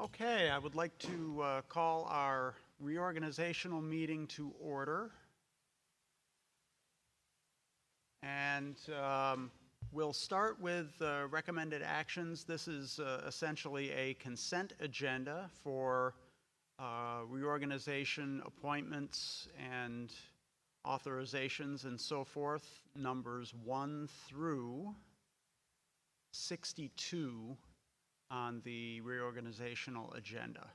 Okay, I would like to call our reorganizational meeting to order. And we'll start with recommended actions. This is essentially a consent agenda for reorganization, appointments, and authorizations and so forth, numbers 1 through 62 on the reorganizational agenda.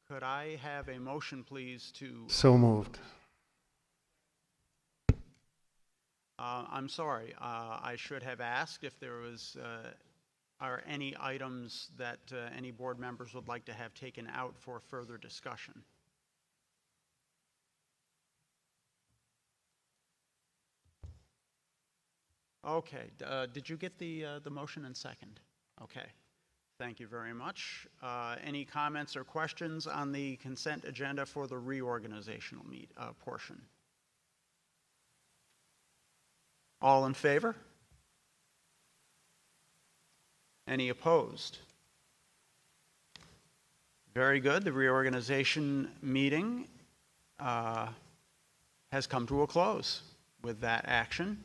Could I have a motion, please, to... So moved. I'm sorry, I should have asked if there are any items that any board members would like to have taken out for further discussion. Okay, did you get the motion and second? Okay, thank you very much. Any comments or questions on the consent agenda for the reorganizational portion? All in favor? Any opposed? Very good. The reorganization meeting has come to a close with that action.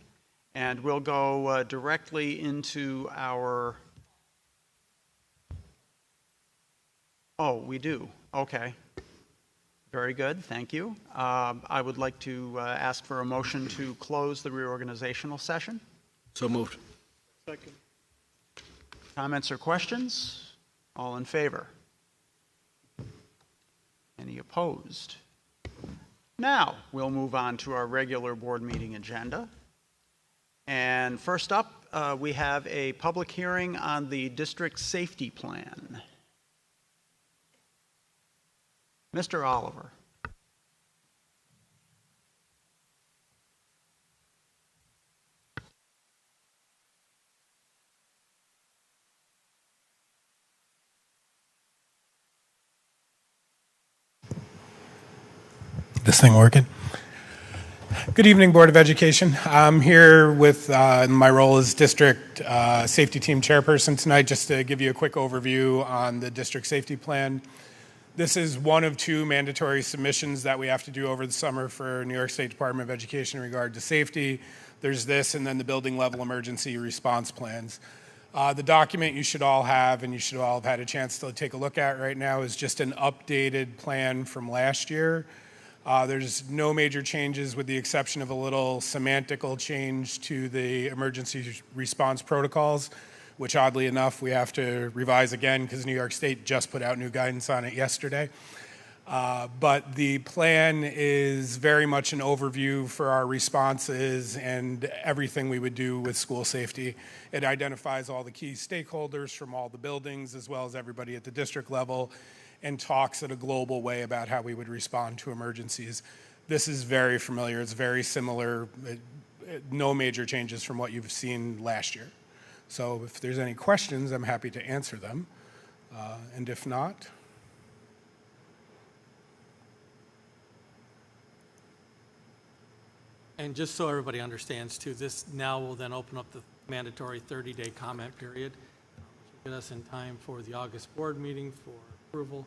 And we'll go directly into our... Oh, we do. Okay. Very good. Thank you. I would like to ask for a motion to close the reorganizational session. So moved. Second. Comments or questions? All in favor? Any opposed? Now, we'll move on to our regular board meeting agenda. And first up, we have a public hearing on the district safety plan. Mr. Oliver. This thing working? Good evening, Board of Education. I'm here with my role as District Safety Team Chairperson tonight, just to give you a quick overview on the District Safety Plan. This is one of 2 mandatory submissions that we have to do over the summer for New York State Department of Education in regard to safety. There's this and then the building level emergency response plans. The document you should all have and you should all have had a chance to take a look at right now is just an updated plan from last year. There's no major changes with the exception of a little semantical change to the emergency response protocols, which oddly enough we have to revise again because New York State just put out new guidance on it yesterday. But the plan is very much an overview for our responses and everything we would do with school safety. It identifies all the key stakeholders from all the buildings as well as everybody at the district level, and talks in a global way about how we would respond to emergencies. This is very familiar. It's very similar. No major changes from what you've seen last year. So if there's any questions, I'm happy to answer them. And if not, And just so everybody understands too, this now will then open up the mandatory 30-day comment period, which will get us in time for the August board meeting for approval.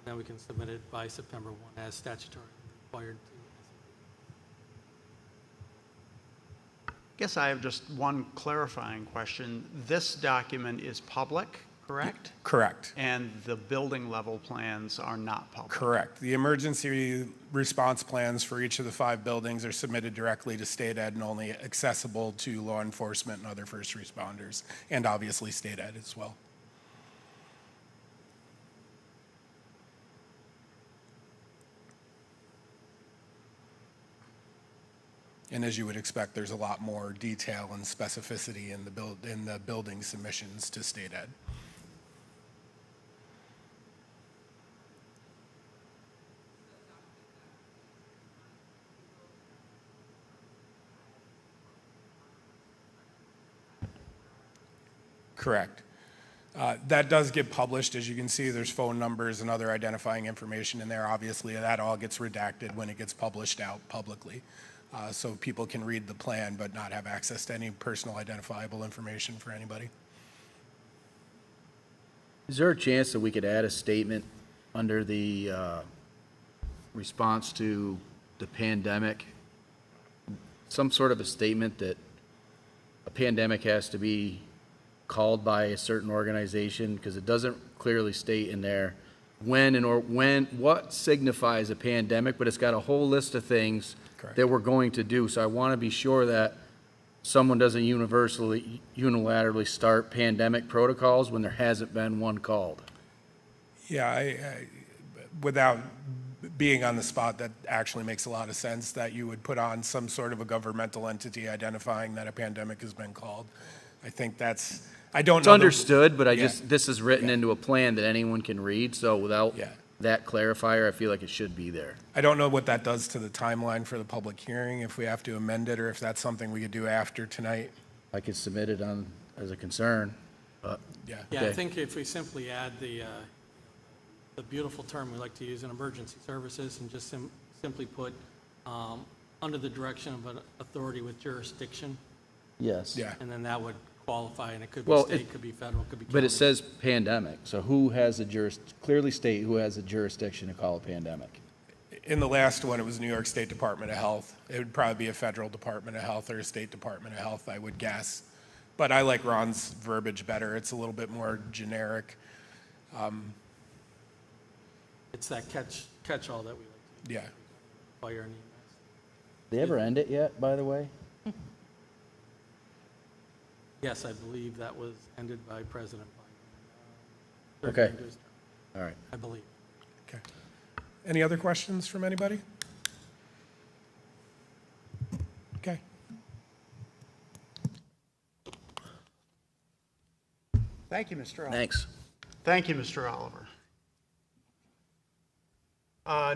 Then we can submit it by September 1 as statutory required. I guess I have just one clarifying question. This document is public, correct? correct. And the building level plans are not public? Correct. The emergency response plans for each of the 5 buildings are submitted directly to state ed and only accessible to law enforcement and other first responders, and obviously state ed as well. And as you would expect, there's a lot more detail and specificity in the building submissions to state ed. Correct. That does get published. As you can see, there's phone numbers and other identifying information in there. Obviously, that all gets redacted when it gets published out publicly. So people can read the plan but not have access to any personal identifiable information for anybody. Is there a chance that we could add a statement under the response to the pandemic? Some sort of a statement that a pandemic has to be called by a certain organization, because it doesn't clearly state in there what signifies a pandemic, but it's got a whole list of things Correct. that we're going to do. So I want to be sure that someone doesn't unilaterally start pandemic protocols when there hasn't been one called. Yeah, without being on the spot, that actually makes a lot of sense, that you would put on some sort of a governmental entity identifying that a pandemic has been called. I think that's, I don't It's know. understood, but Yeah. this is written into a plan that anyone can read, so without Yeah. that clarifier, I feel like it should be there. I don't know what that does to the timeline for the public hearing, if we have to amend it, or if that's something we could do after tonight. I could submit it on, as a concern, but Yeah. Yeah, I Okay. think if we simply add the beautiful term we like to use in emergency services and just simply put under the direction of an authority with jurisdiction, yes. Yeah. and then that would qualify, and it could be Well, state, could be federal, could be county. But it says pandemic, so who has a clearly state who has a jurisdiction to call a pandemic? In the last one, it was New York State Department of Health. It would probably be a federal Department of Health or a state Department of Health, I would guess. But I like Ron's verbiage better. It's a little bit more generic. It's that catch-all that we like to Yeah. fire and EMS. They ever end it yet, by the way? Yes, I believe that was ended by President Biden. Okay. During his term, All right. I believe. Okay. Any other questions from anybody? Okay. Thank you, Mr. Oliver. Thanks. Thank you, Mr. Oliver.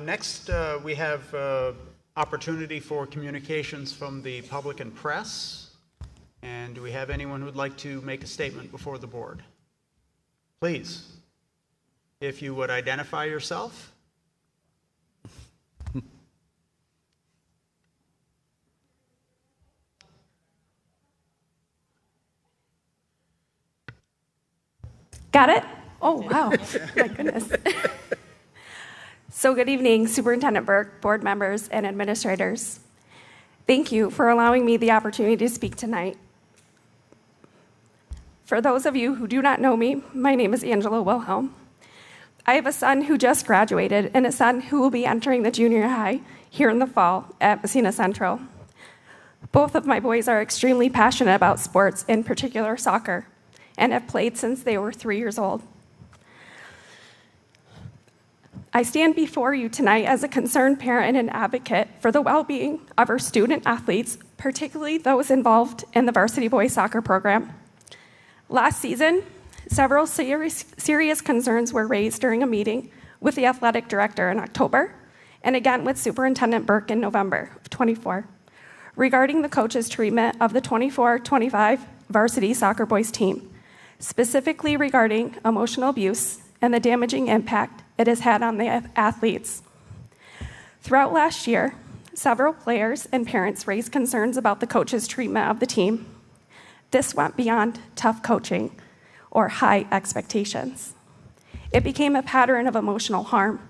Next, we have opportunity for communications from the public and press. And do we have anyone who would like to make a statement before the board? Please, if you would identify yourself. Got it? Oh, wow. My goodness. So good evening, Superintendent Burke, board members, and administrators. Thank you for allowing me the opportunity to speak tonight. For those of you who do not know me, my name is Angela Wilhelm. I have a son who just graduated and a son who will be entering the junior high here in the fall at Massena Central. Both of my boys are extremely passionate about sports, in particular soccer, and have played since they were 3 years old. I stand before you tonight as a concerned parent and an advocate for the well-being of our student athletes, particularly those involved in the varsity boys soccer program. Last season, several serious concerns were raised during a meeting with the athletic director in October, and again with Superintendent Burke in November of '24, regarding the coach's treatment of the 24-25 varsity soccer boys team, specifically regarding emotional abuse and the damaging impact it has had on the athletes. Throughout last year, several players and parents raised concerns about the coach's treatment of the team. This went beyond tough coaching or high expectations. It became a pattern of emotional harm.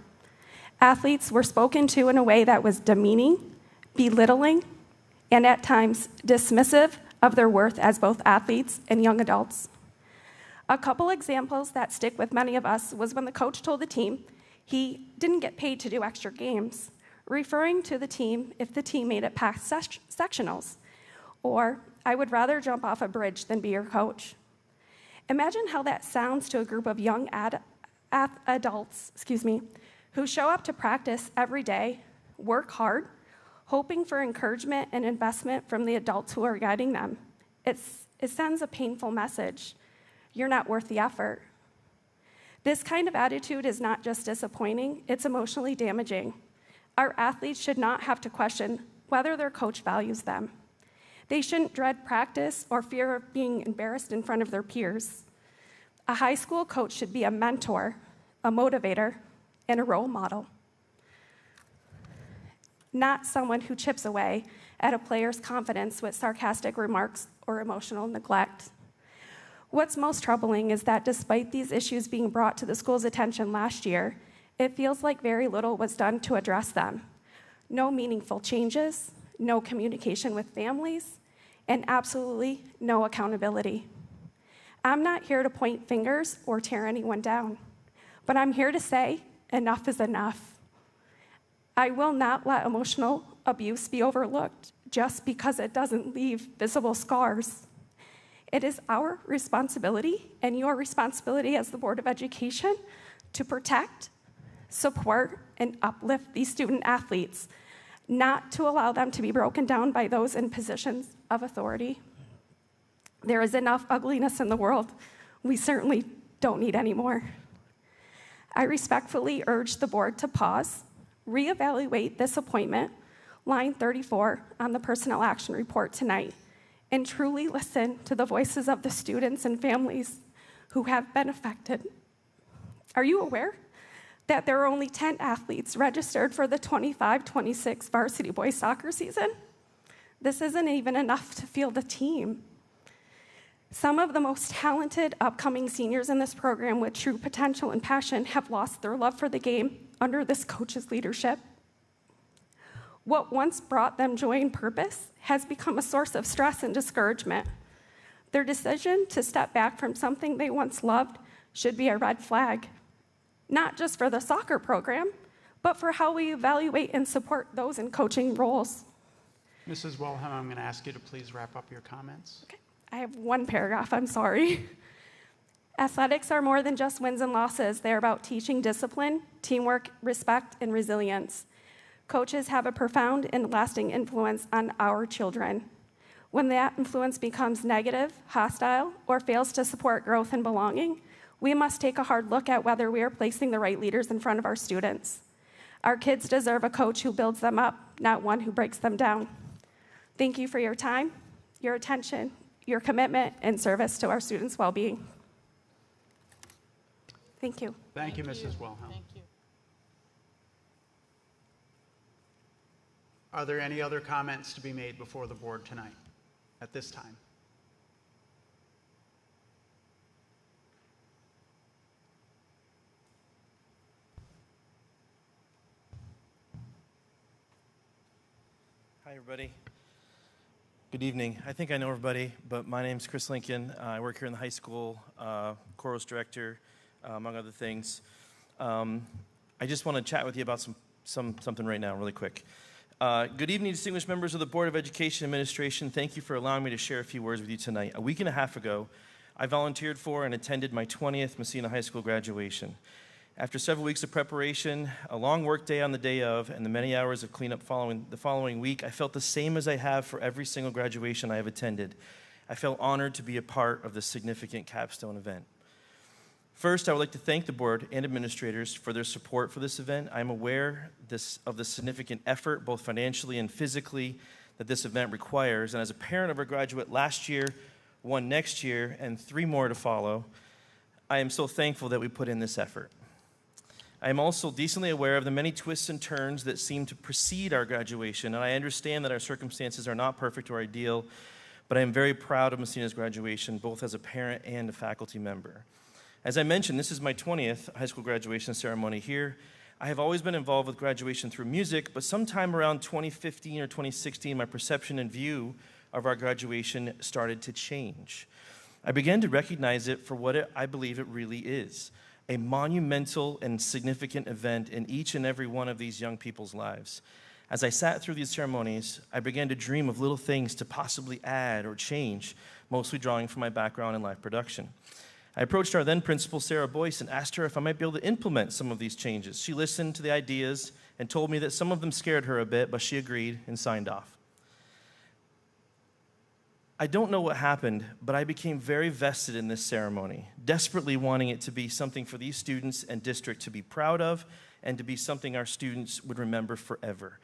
Athletes were spoken to in a way that was demeaning, belittling, and at times dismissive of their worth as both athletes and young adults. A couple examples that stick with many of us was when the coach told the team he didn't get paid to do extra games, referring to the team if the team made it past sectionals, or I would rather jump off a bridge than be your coach. Imagine how that sounds to a group of young adults, who show up to practice every day, work hard, hoping for encouragement and investment from the adults who are guiding them. It sends a painful message. You're not worth the effort. This kind of attitude is not just disappointing, it's emotionally damaging. Our athletes should not have to question whether their coach values them. They shouldn't dread practice or fear of being embarrassed in front of their peers. A high school coach should be a mentor, a motivator, and a role model, not someone who chips away at a player's confidence with sarcastic remarks or emotional neglect. What's most troubling is that despite these issues being brought to the school's attention last year, it feels like very little was done to address them. No meaningful changes, no communication with families, and absolutely no accountability. I'm not here to point fingers or tear anyone down, but I'm here to say enough is enough. I will not let emotional abuse be overlooked just because it doesn't leave visible scars. It is our responsibility and your responsibility as the Board of Education to protect, support, and uplift these student athletes, not to allow them to be broken down by those in positions of authority. There is enough ugliness in the world. We certainly don't need any more. I respectfully urge the board to pause, reevaluate this appointment, line 34 on the personnel action report tonight, and truly listen to the voices of the students and families who have been affected. Are you aware that there are only 10 athletes registered for the 25-26 varsity boys soccer season? This isn't even enough to field a team. Some of the most talented upcoming seniors in this program with true potential and passion have lost their love for the game under this coach's leadership. What once brought them joy and purpose has become a source of stress and discouragement. Their decision to step back from something they once loved should be a red flag, not just for the soccer program, but for how we evaluate and support those in coaching roles. Mrs. Wilhelm, I'm going to ask you to please wrap up your comments. Okay. I have one paragraph, I'm sorry. Athletics are more than just wins and losses. They're about teaching discipline, teamwork, respect, and resilience. Coaches have a profound and lasting influence on our children. When that influence becomes negative, hostile, or fails to support growth and belonging, we must take a hard look at whether we are placing the right leaders in front of our students. Our kids deserve a coach who builds them up, not one who breaks them down. Thank you for your time, your attention, your commitment, and service to our students' well-being. Thank you. Thank you, Mrs. Wilhelm. Thank you. Are there any other comments to be made before the board tonight at this time? Hi, everybody. Good evening. I think I know everybody, but my name's Chris Lincoln. I work here in the high school, chorus director, among other things. I just want to chat with you about something right now, really quick. Good evening, distinguished members of the Board of Education Administration. Thank you for allowing me to share a few words with you tonight. A week and a half ago, I volunteered for and attended my 20th Massena High School graduation. After several weeks of preparation, a long work day on the day of, and the many hours of cleanup following the following week, I felt the same as I have for every single graduation I have attended. I felt honored to be a part of this significant capstone event. First, I would like to thank the board and administrators for their support for this event. I am aware of the significant effort, both financially and physically, that this event requires. And as a parent of a graduate last year, one next year, and 3 more to follow, I am so thankful that we put in this effort. I am also decently aware of the many twists and turns that seem to precede our graduation, and I understand that our circumstances are not perfect or ideal, but I am very proud of Massena's graduation, both as a parent and a faculty member. As I mentioned, this is my 20th high school graduation ceremony here. I have always been involved with graduation through music, but sometime around 2015 or 2016, my perception and view of our graduation started to change. I began to recognize it for what I believe it really is, a monumental and significant event in each and every one of these young people's lives. As I sat through these ceremonies, I began to dream of little things to possibly add or change, mostly drawing from my background in live production. I approached our then principal, Sarah Boyce, and asked her if I might be able to implement some of these changes. She listened to the ideas and told me that some of them scared her a bit, but she agreed and signed off. I don't know what happened, but I became very vested in this ceremony, desperately wanting it to be something for these students and district to be proud of and to be something our students would remember forever.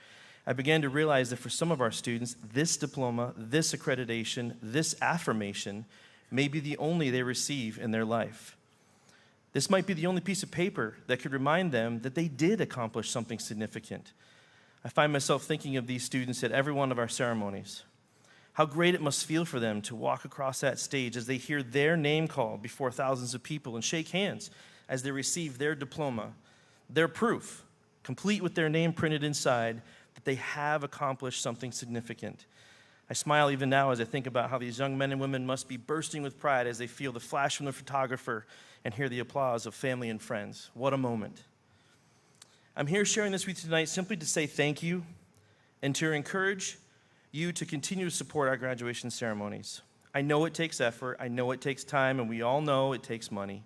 I began to realize that for some of our students, this diploma, this accreditation, this affirmation may be the only they receive in their life. This might be the only piece of paper that could remind them that they did accomplish something significant. I find myself thinking of these students at every one of our ceremonies. How great it must feel for them to walk across that stage as they hear their name called before thousands of people and shake hands as they receive their diploma, their proof, complete with their name printed inside, that they have accomplished something significant. I smile even now as I think about how these young men and women must be bursting with pride as they feel the flash from the photographer and hear the applause of family and friends. What a moment. I'm here sharing this with you tonight simply to say thank you and to encourage you to continue to support our graduation ceremonies. I know it takes effort, I know it takes time, and we all know it takes money.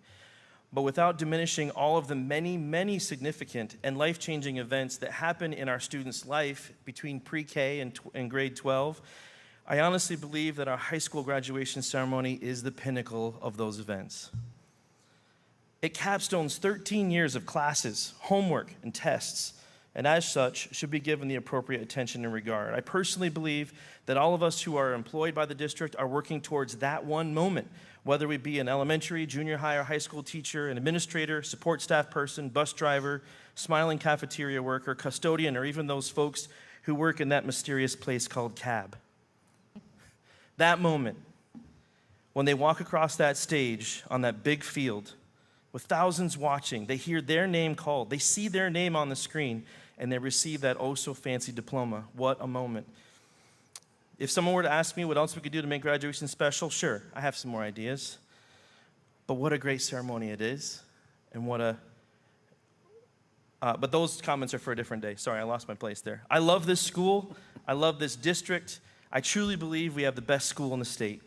But without diminishing all of the many, many significant and life-changing events that happen in our students' life between pre-K and grade 12, I honestly believe that our high school graduation ceremony is the pinnacle of those events. It capstones 13 years of classes, homework, and tests, and as such, should be given the appropriate attention and regard. I personally believe that all of us who are employed by the district are working towards that one moment, whether we be an elementary, junior high, or high school teacher, an administrator, support staff person, bus driver, smiling cafeteria worker, custodian, or even those folks who work in that mysterious place called cab. That moment, when they walk across that stage on that big field, with thousands watching, they hear their name called, they see their name on the screen, and they receive that oh-so-fancy diploma. What a moment. If someone were to ask me what else we could do to make graduation special, sure, I have some more ideas. But what a great ceremony it is, and what a... but those comments are for a different day. Sorry, I lost my place there. I love this school. I love this district. I truly believe we have the best school in the state.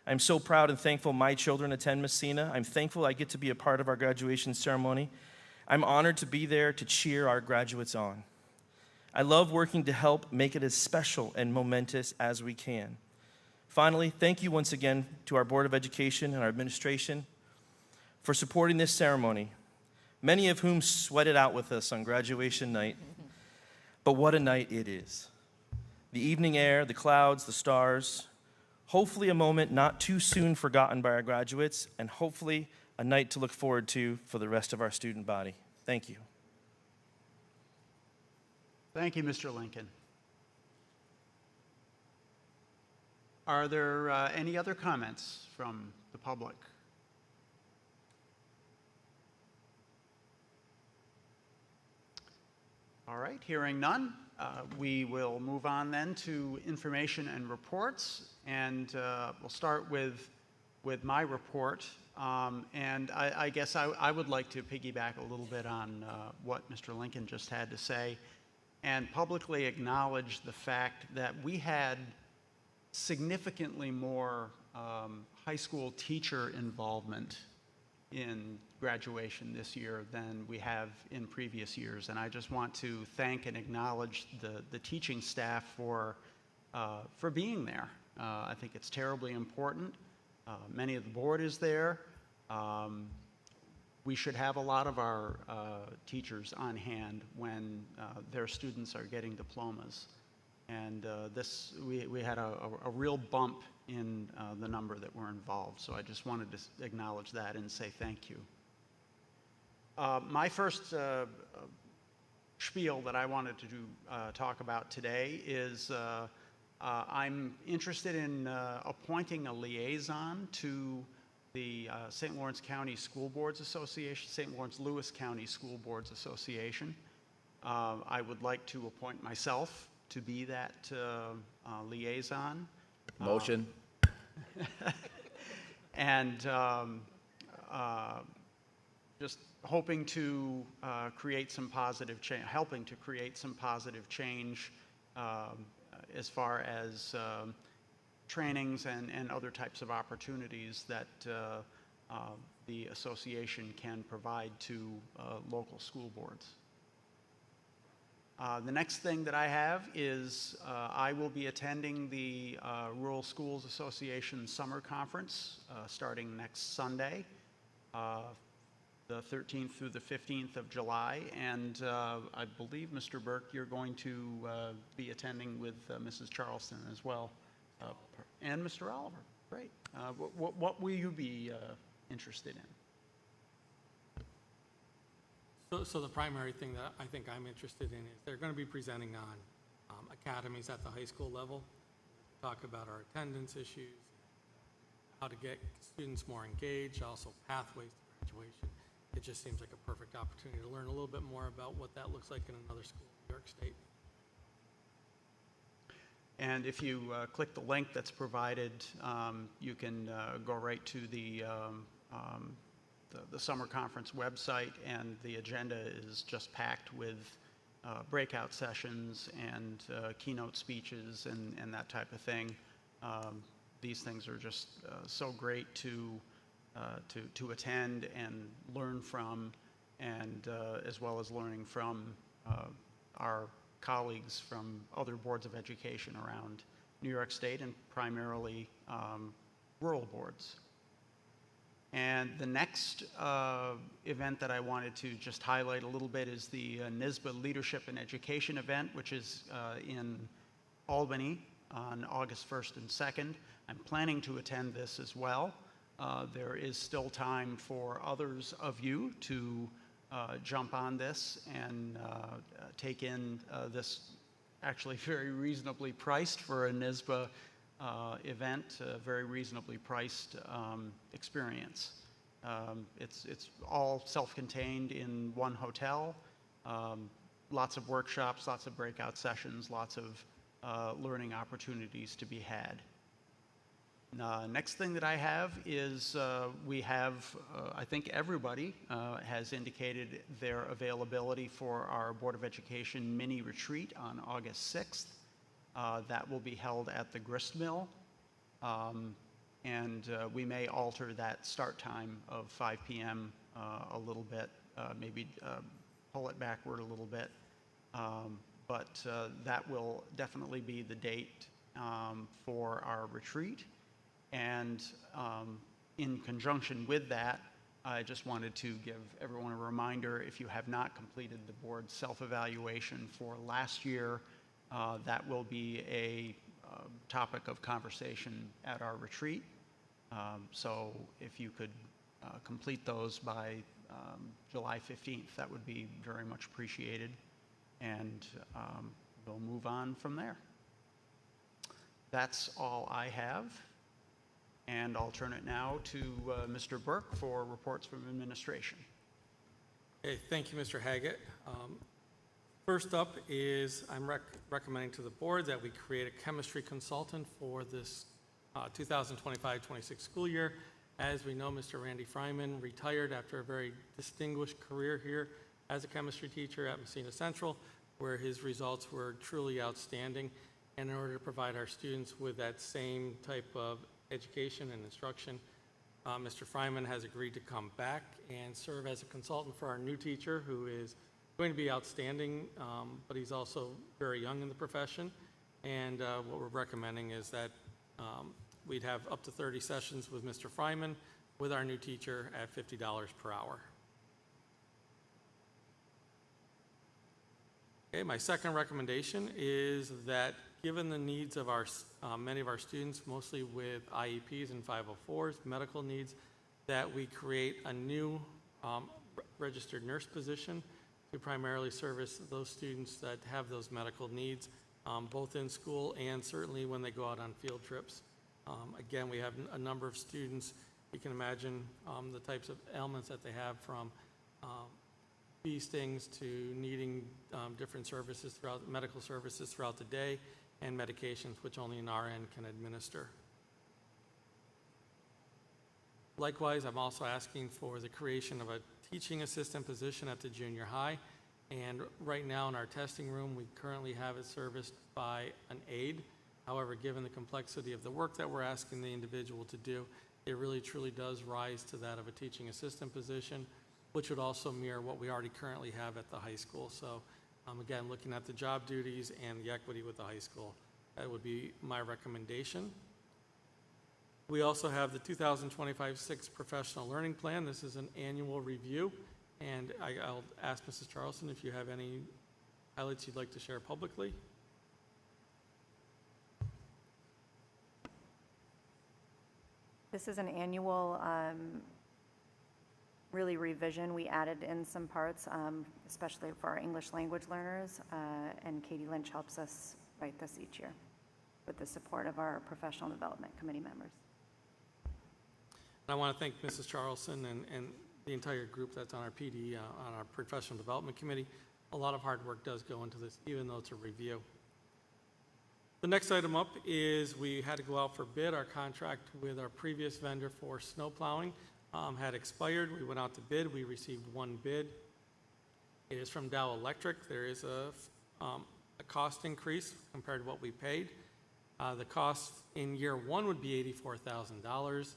I'm so proud and thankful my children attend Massena. I'm thankful I get to be a part of our graduation ceremony. I'm honored to be there to cheer our graduates on. I love working to help make it as special and momentous as we can. Finally, thank you once again to our Board of Education and our administration for supporting this ceremony, many of whom sweated out with us on graduation night. But what a night it is. The evening air, the clouds, the stars, hopefully a moment not too soon forgotten by our graduates, and hopefully a night to look forward to for the rest of our student body. Thank you. Thank you, Mr. Lincoln. Are there any other comments from the public? All right, hearing none, we will move on then to information and reports, and we'll start with my report. And I guess I would like to piggyback a little bit on what Mr. Lincoln just had to say and publicly acknowledge the fact that we had significantly more high school teacher involvement in graduation this year than we have in previous years. And I just want to thank and acknowledge the teaching staff for being there. I think it's terribly important. Many of the board is there. We should have a lot of our teachers on hand when their students are getting diplomas. And we had a real bump in the number that were involved. So I just wanted to acknowledge that and say thank you. My first spiel that I wanted to talk about today is I'm interested in appointing a liaison to the St. Lawrence County School Boards Association, St. Lawrence Lewis County School Boards Association. I would like to appoint myself to be that liaison. Motion. And just hoping to create some positive change, helping to create some positive change as far as trainings and other types of opportunities that the association can provide to local school boards. The next thing that I have is I will be attending the Rural Schools Association Summer Conference starting next Sunday, the 13th through the 15th of July. And I believe, Mr. Burke, you're going to be attending with Mrs. Charleston as well, and Mr. Oliver. Great. What will you be interested in? So the primary thing that I think I'm interested in is they're going to be presenting on academies at the high school level. talk about our attendance issues, how to get students more engaged, also pathways to graduation. It just seems like a perfect opportunity to learn a little bit more about what that looks like in another school in New York State. And if you click the link that's provided, you can go right to the summer conference website, and the agenda is just packed with breakout sessions and keynote speeches and that type of thing. These things are just so great to attend and learn from, and as well as learning from our colleagues from other boards of education around New York State, and primarily rural boards. And the next event that I wanted to just highlight a little bit is the NYSBA Leadership and Education event, which is in Albany on August 1st and 2nd. I'm planning to attend this as well. There is still time for others of you to jump on this and take in this actually very reasonably priced for a NYSBA event, a very reasonably priced experience. It's all self-contained in one hotel, lots of workshops, lots of breakout sessions, lots of learning opportunities to be had. Next thing that I have is we have, I think everybody has indicated their availability for our Board of Education mini retreat on August 6th. That will be held at the grist mill, and we may alter that start time of 5 p.m. A little bit, maybe pull it backward a little bit, but that will definitely be the date for our retreat. And in conjunction with that, I just wanted to give everyone a reminder, if you have not completed the board's self-evaluation for last year, that will be a topic of conversation at our retreat. So if you could complete those by July 15th, that would be very much appreciated. And we'll move on from there. That's all I have. And I'll turn it now to Mr. Burke for reports from administration. Okay, thank you, Mr. Haggett. First up is I'm recommending to the board that we create a chemistry consultant for this 2025-26 school year. As we know, Mr. Randy Fryman retired after a very distinguished career here as a chemistry teacher at Massena Central, where his results were truly outstanding. And in order to provide our students with that same type of education and instruction, Mr. Fryman has agreed to come back and serve as a consultant for our new teacher, who is going to be outstanding, but he's also very young in the profession. And what we're recommending is that we'd have up to 30 sessions with Mr. Fryman with our new teacher at $50 per hour. Okay, my second recommendation is that given the needs of our many of our students, mostly with IEPs and 504s, medical needs, that we create a new registered nurse position to primarily service those students that have those medical needs, both in school and certainly when they go out on field trips. Again, we have a number of students. You can imagine the types of ailments that they have, from bee stings to needing different services throughout medical services throughout the day, and medications which only an RN can administer. Likewise, I'm also asking for the creation of a teaching assistant position at the junior high. And right now in our testing room, we currently have it serviced by an aide. However, given the complexity of the work that we're asking the individual to do, it really truly does rise to that of a teaching assistant position, which would also mirror what we already currently have at the high school. So again, looking at the job duties and the equity with the high school, that would be my recommendation. We also have the 2025-6 Professional Learning Plan. This is an annual review, and I'll ask Mrs. Charleston if you have any highlights you'd like to share publicly. This is an annual really revision. We added in some parts, especially for our English language learners, and Katie Lynch helps us write this each year. with the support of our professional development committee members. And I want to thank Mrs. Charlson and the entire group that's on our PD, on our professional development committee. A lot of hard work does go into this, even though it's a review. The next item up is we had to go out for bid. Our contract with our previous vendor for snow plowing had expired. We went out to bid. We received one bid. It is from Dow Electric. There is a cost increase compared to what we paid. The cost in year one would be $84,000.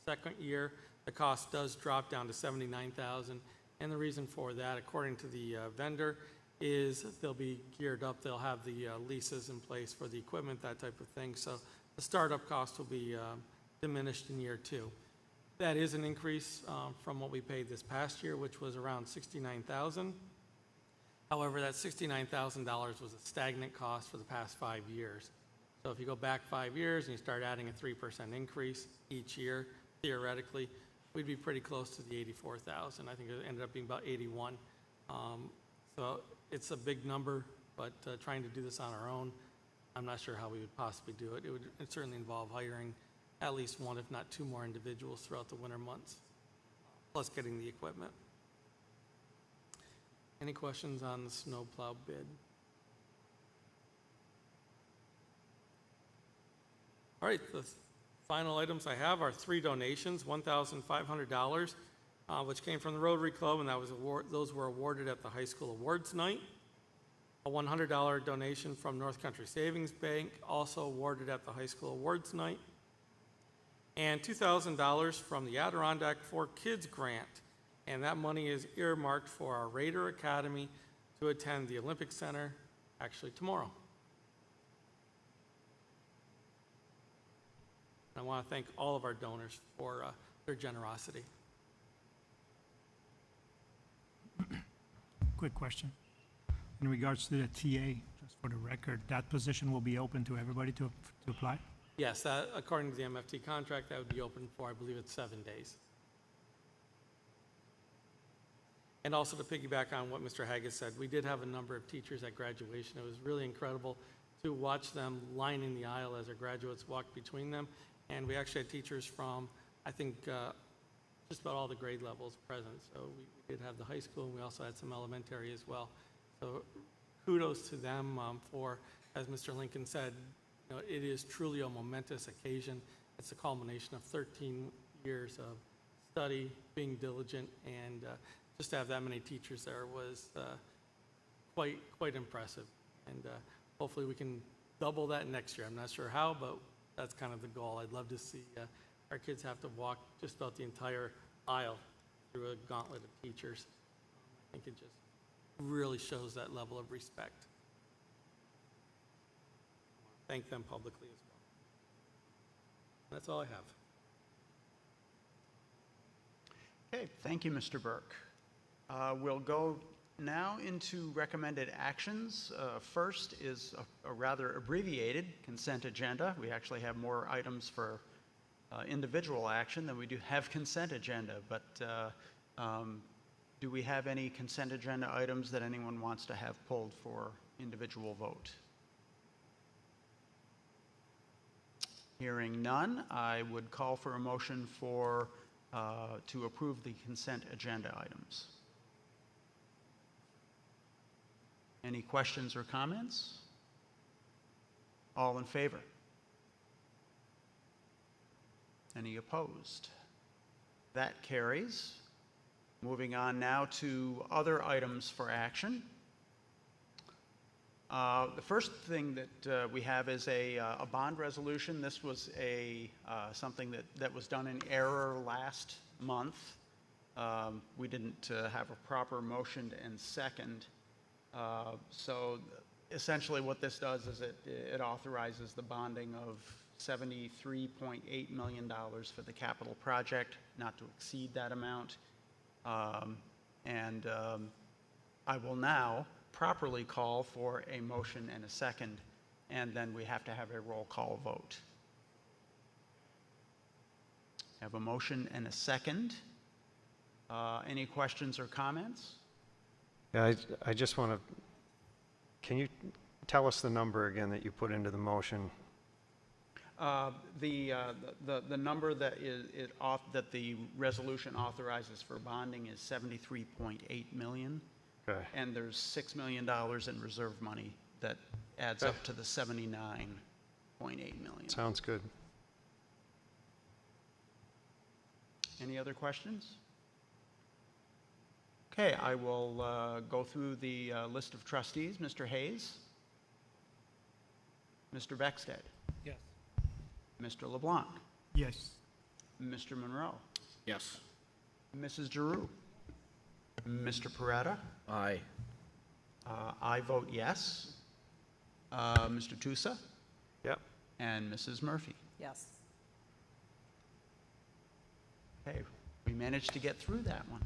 Second year, the cost does drop down to $79,000. And the reason for that, according to the vendor, is they'll be geared up. They'll have the leases in place for the equipment, that type of thing. So the startup cost will be diminished in year two. That is an increase from what we paid this past year, which was around $69,000. However, that $69,000 was a stagnant cost for the past 5 years. So if you go back 5 years and you start adding a 3% increase each year, theoretically, we'd be pretty close to the $84,000. I think it ended up being about $81,000. So it's a big number, but trying to do this on our own, I'm not sure how we would possibly do it. It would certainly involve hiring at least one, if not two more individuals throughout the winter months, plus getting the equipment. Any questions on the snowplow bid? All right, the final items I have are 3 donations, $1,500, which came from the Rotary Club, and those were awarded at the high school awards night. A $100 donation from North Country Savings Bank, also awarded at the high school awards night. And $2,000 from the Adirondack for Kids grant, and that money is earmarked for our Raider Academy to attend the Olympic Center actually tomorrow. I want to thank all of our donors for their generosity. Quick question. In regards to the TA, just for the record, that position will be open to everybody to apply? Yes, that, according to the MFT contract, that would be open for, I believe it's 7 days. And also to piggyback on what Mr. Haggis said, we did have a number of teachers at graduation. It was really incredible to watch them lining the aisle as our graduates walked between them. And we actually had teachers from, I think, just about all the grade levels present. So we did have the high school, and we also had some elementary as well. So kudos to them for, as Mr. Lincoln said, you know, it is truly a momentous occasion. It's a culmination of 13 years of study, being diligent, and just to have that many teachers there was quite impressive. And hopefully we can double that next year. I'm not sure how, but that's kind of the goal. I'd love to see our kids have to walk just about the entire aisle through a gauntlet of teachers. I think it just really shows that level of respect. Thank them publicly as well. That's all I have. Okay, thank you, Mr. Burke. We'll go now into recommended actions. First is a rather abbreviated consent agenda. We actually have more items for individual action than we do have consent agenda, but do we have any consent agenda items that anyone wants to have pulled for individual vote? Hearing none, I would call for a motion for to approve the consent agenda items. Any questions or comments? All in favor? Any opposed? That carries. Moving on now to other items for action. The first thing that we have is a bond resolution. This was something that was done in error last month. We didn't have a proper motion and second. So essentially what this does is it authorizes the bonding of $73.8 million for the capital project, not to exceed that amount. I will now properly call for a motion and a second, and then we have to have a roll call vote. Have a motion and a second. Any questions or comments? Yeah, I just want to, can you tell us the number again that you put into the motion The number that that the resolution authorizes for bonding is 73.8 million. Okay. And there's $6 million in reserve money that adds up to the 79.8 million. Sounds good. Any other questions? Okay, I will go through the list of trustees. Mr. Hayes? Mr. Beckstead? Yes. Mr. LeBlanc? Yes. Mr. Monroe? Yes. Mrs. Giroux? Mr. Peretta? Aye. I vote yes. Mr. Tusa? Yep. And Mrs. Murphy? Yes. Okay, we managed to get through that one.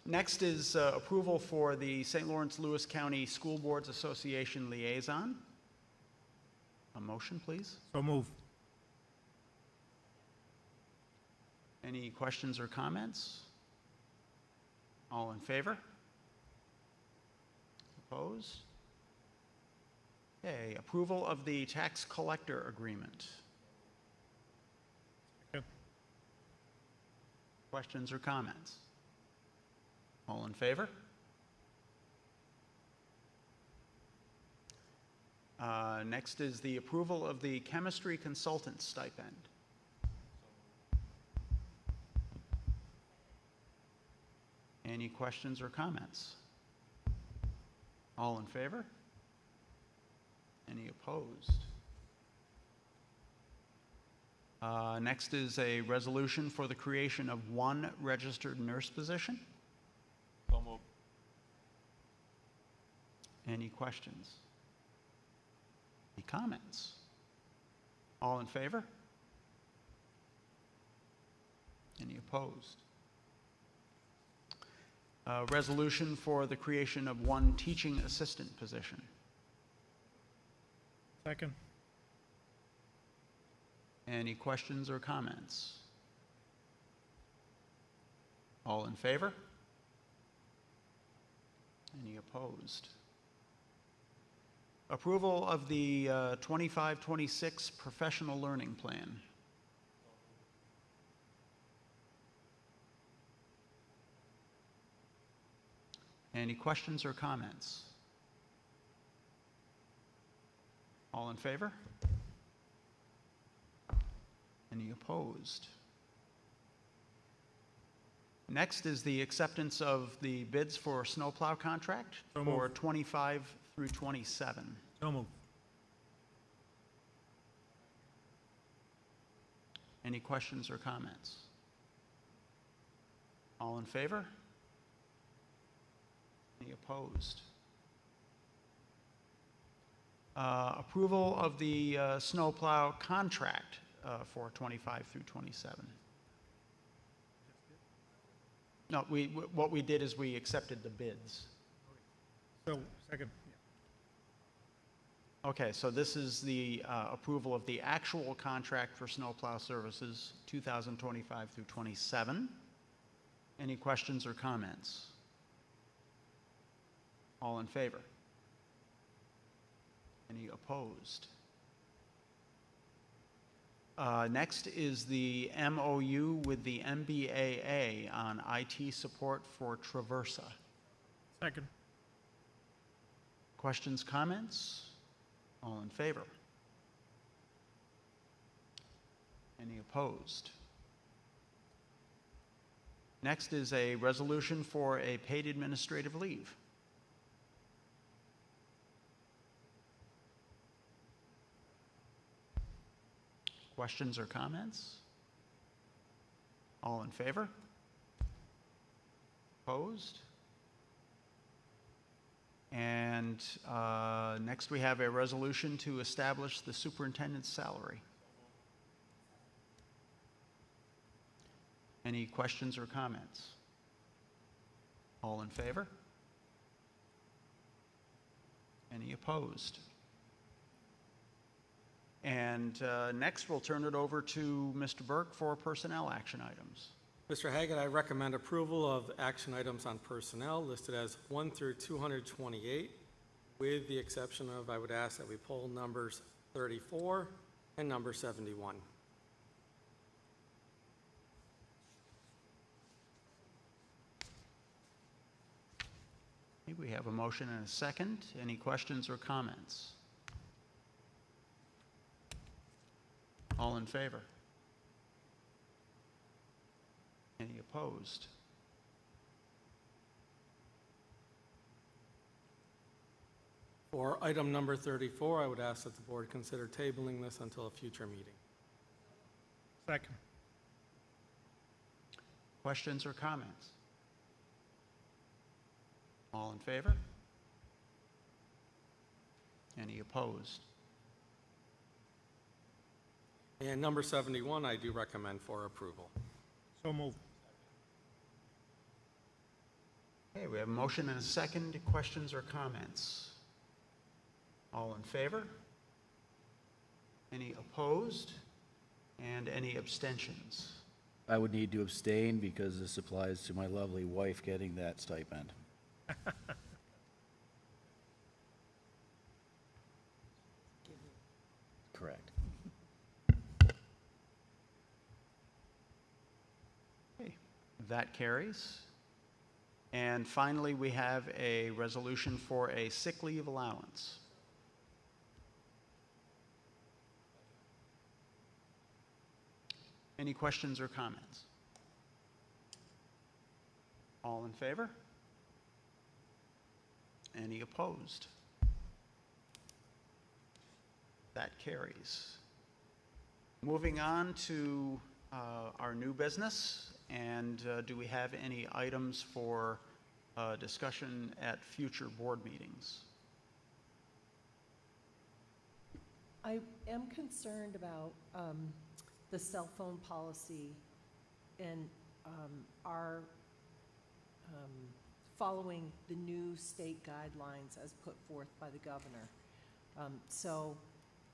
Next is approval for the St. Lawrence Lewis County School Boards Association Liaison. A motion, please. So move. Any questions or comments? All in favor? Opposed? Okay, approval of the tax collector agreement. Second. Questions or comments? All in favor? Next is the approval of the chemistry consultant stipend. Any questions or comments? All in favor? Any opposed? Next is a resolution for the creation of one registered nurse position. Any questions? Any comments? All in favor? Any opposed? Resolution for the creation of one teaching assistant position. Second. Any questions or comments? All in favor? Any opposed? Approval of the 25-26 professional learning plan. Any questions or comments? All in favor? Any opposed? Next is the acceptance of the bids for snowplow contract So for moved. 25 through 27. So move. Any questions or comments? All in favor? Any opposed? Approval of the snowplow contract for 25 through 27. No, what we did is we accepted the bids. So, second. Okay, so this is the approval of the actual contract for snowplow services, 2025 through 27. Any questions or comments? All in favor? Any opposed? Next is the MOU with the MBAA on IT support for Traversa. Second. Questions, comments? All in favor? Any opposed? Next is a resolution for a paid administrative leave. Questions or comments? All in favor? Opposed? And next we have a resolution to establish the superintendent's salary. Any questions or comments? All in favor? Any opposed? And next, we'll turn it over to Mr. Burke for personnel action items. Mr. Haggett, I recommend approval of action items on personnel listed as 1 through 228, with the exception of, I would ask that we pull numbers 34, and number 71. Okay, we have a motion and a second. Any questions or comments? All in favor? Any opposed? For item number 34, I would ask that the board consider tabling this until a future meeting. Second. Questions or comments? All in favor? Any opposed? And number 71, I do recommend for approval. So moved. Okay, we have a motion and a second. Questions or comments? All in favor? Any opposed? And any abstentions? I would need to abstain because this applies to my lovely wife getting that stipend. Correct. Okay, that carries. And finally, we have a resolution for a sick leave allowance. Any questions or comments? All in favor? Any opposed? That carries. Moving on to our new business, and do we have any items for discussion at future board meetings? I am concerned about the cell phone policy and our following the new state guidelines as put forth by the governor. So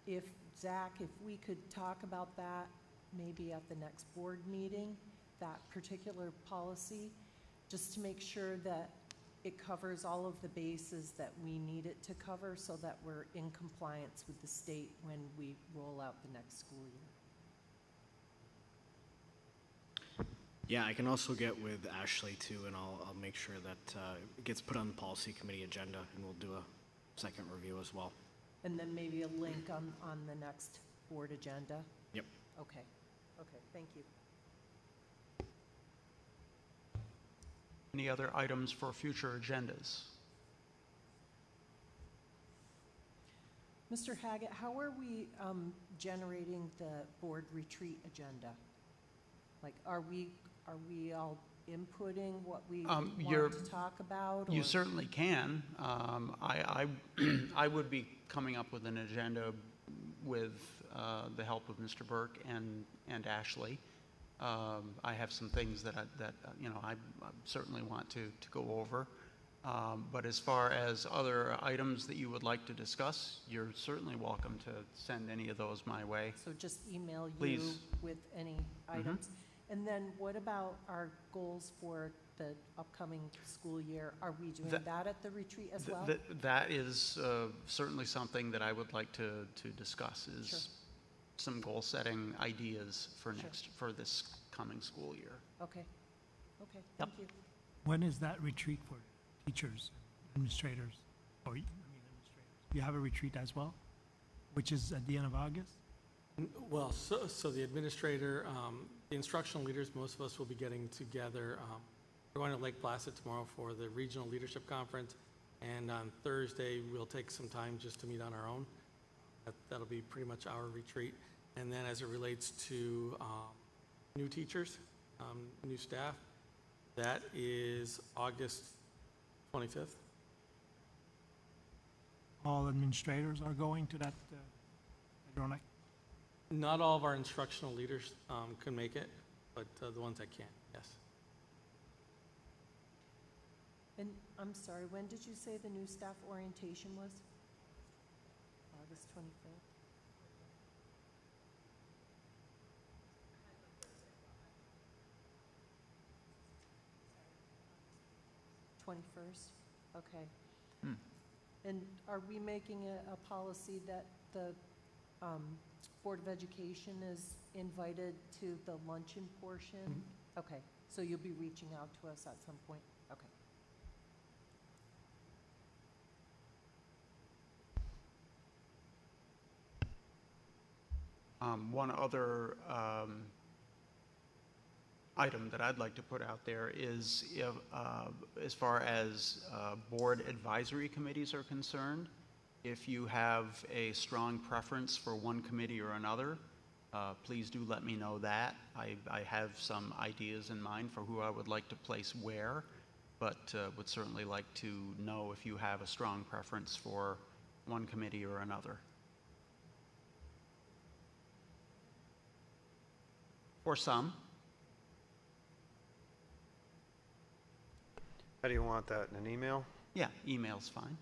if, Zach, if we could talk about that maybe at the next board meeting, that particular policy, just to make sure that it covers all of the bases that we need it to cover so that we're in compliance with the state when we roll out the next school year. Yeah, I can also get with Ashley too, and I'll make sure that it gets put on the policy committee agenda, and we'll do a second review as well. And then maybe a link on the next board agenda? Yep. Okay, okay, thank you. Any other items for future agendas? Mr. Haggett, how are we generating the board retreat agenda? Like, are we all inputting what we want to talk about? You or- certainly can. I would be coming up with an agenda with the help of Mr. Burke and Ashley. I have some things that I certainly want to go over. But as far as other items that you would like to discuss, you're certainly welcome to send any of those my way. So just email you Please. with any items? And then what about our goals for the upcoming school year? Are we doing that at the retreat as well? That is certainly something that I would like to discuss, is Sure. some goal-setting ideas for Sure. for this coming school year. Okay, okay, thank you. When is that retreat for teachers, administrators, or, administrators? You have a retreat as well, which is at the end of August? Well, so the administrator, the instructional leaders, most of us will be getting together. We're going to Lake Placid tomorrow for the Regional Leadership Conference, and on Thursday, we'll take some time just to meet on our own. That'll be pretty much our retreat. And then as it relates to new teachers, new staff, that is August 25th. All administrators are going to that, Adronic? Not all of our instructional leaders can make it, but the ones that can, yes. And I'm sorry, when did you say the new staff orientation was? August 25th? Okay. And are we making a policy that the Board of Education is invited to the luncheon portion? Okay, so you'll be reaching out to us at some point? Okay. One other item that I'd like to put out there is if, as far as board advisory committees are concerned, if you have a strong preference for one committee or another, please do let me know that. I have some ideas in mind for who I would like to place where, but would certainly like to know if you have a strong preference for one committee or another. Or some. How do you want that, in an email? Yeah, email's fine.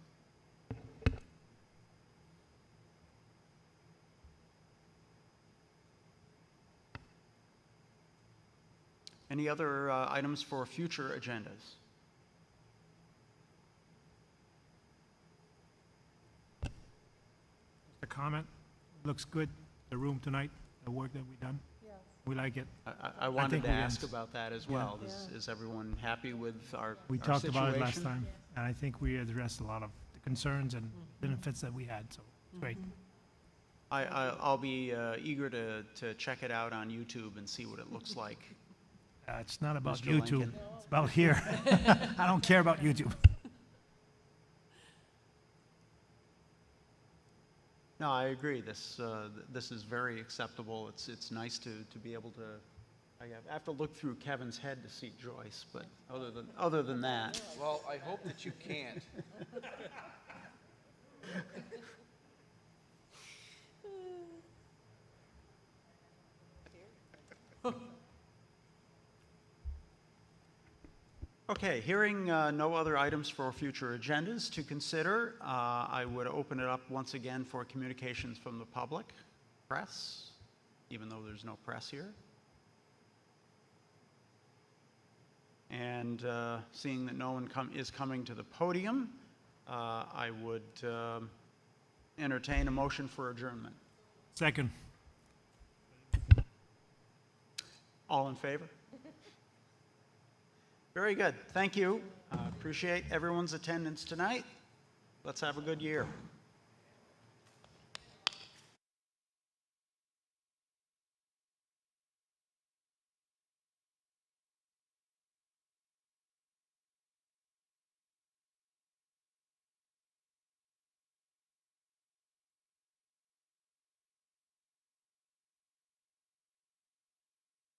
Any other items for future agendas? A comment, looks good, the room tonight, the work that we've done. Yes. We like it. I wanted think to we ask ans- about that as Yeah. well. Yeah. Is everyone happy with our We our talked about it last situation? time, and I think we addressed a lot of the concerns and benefits that we had, so it's great. I'll be eager to check it out on YouTube and see what it looks like. It's not about Mr. YouTube, Lincoln. it's about here. I don't care about YouTube. No, I agree. This is very acceptable. It's nice to be able to. I have to look through Kevin's head to see Joyce, but other than that, Well, I hope that you can't. okay. Hearing no other items for future agendas to consider, I would open it up once again for communications from the public, press, even though there's no press here. And seeing that no one is coming to the podium, I would entertain a motion for adjournment. Second. All in favor? Very good. Thank you. Appreciate everyone's attendance tonight. Let's have a good year.